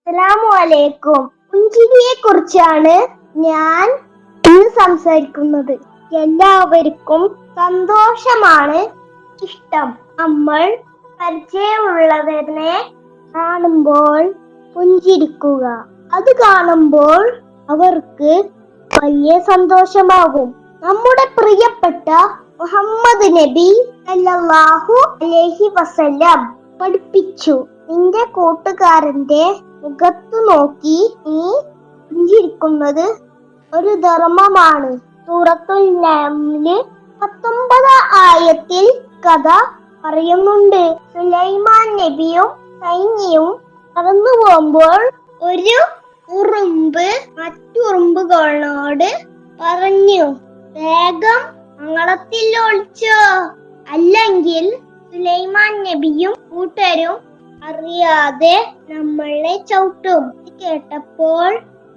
അസ്സലാമുഅലൈക്കും. പുഞ്ചിരിയെ കുറിച്ചാണ് ഞാൻ ഇന്ന് സംസാരിക്കുന്നത്. എല്ലാവർക്കും സന്തോഷമാണ് ഇഷ്ടം. നമ്മൾ പരിചയമുള്ളവരെ കാണുമ്പോൾ പുഞ്ചിരിക്കുക. അത് കാണുമ്പോൾ അവർക്ക് വലിയ സന്തോഷമാകും. നമ്മുടെ പ്രിയപ്പെട്ട മുഹമ്മദ് നബി സല്ലല്ലാഹു അലൈഹി വസല്ലം പഠിപ്പിച്ചു, നിന്റെ കൂട്ടുകാരന്റെ മുഖത്തു നോക്കി നീ പുഞ്ചിരിക്കുന്നത് ഒരു ധർമ്മമാണ്. സൂറത്തുൽ നംല് 19 ആയത്തിൽ കഥ പറയുന്നുണ്ട്. സുലൈമാൻ നബിയും സൈന്യവും പറന്നു പോകുമ്പോൾ ഒരു ഉറുമ്പ് മറ്റുറുമ്പുകളോട് പറഞ്ഞു, വേഗം അങ്ങളത്തിൽ ഒളിച്ചോ, അല്ലെങ്കിൽ സുലൈമാൻ നബിയും കൂട്ടരും അറിയാതെ നമ്മളെ ചവിട്ടും. കേട്ടപ്പോൾ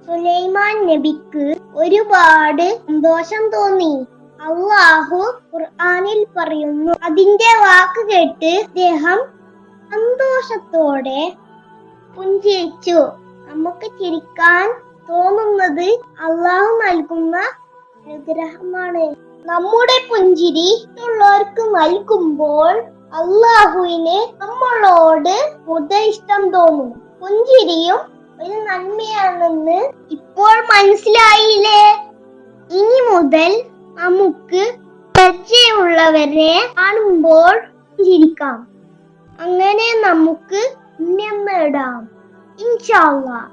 സുലൈമാൻ നബിക്ക് ഒരുപാട് സന്തോഷം തോന്നി. അല്ലാഹു ഖുർആനിൽ പറയുന്നു, അതിന്റെ വാക്ക് കേട്ട് അദ്ദേഹം സന്തോഷത്തോടെ പുഞ്ചിരിച്ചു. നമുക്ക് ചിരിക്കാൻ തോന്നുന്നത് അല്ലാഹു നൽകുന്ന അനുഗ്രഹമാണ്. നമ്മുടെ പുഞ്ചിരി മറ്റുള്ളവർക്ക് നൽകുമ്പോൾ അല്ലാഹുവിന് നമ്മളോട് കൂടുതൽ ഇഷ്ടം തോന്നും. പുഞ്ചിരിയും ഒരു നന്മയാണെന്ന് ഇപ്പോൾ മനസ്സിലായില്ലേ? ഇനി മുതൽ നമുക്ക് പരിചയമുള്ളവരെ കാണുമ്പോൾ പുഞ്ചിരിക്കാം. അങ്ങനെ നമുക്ക് പുണ്യം നേടാം ഇൻഷാ അല്ലാഹ്.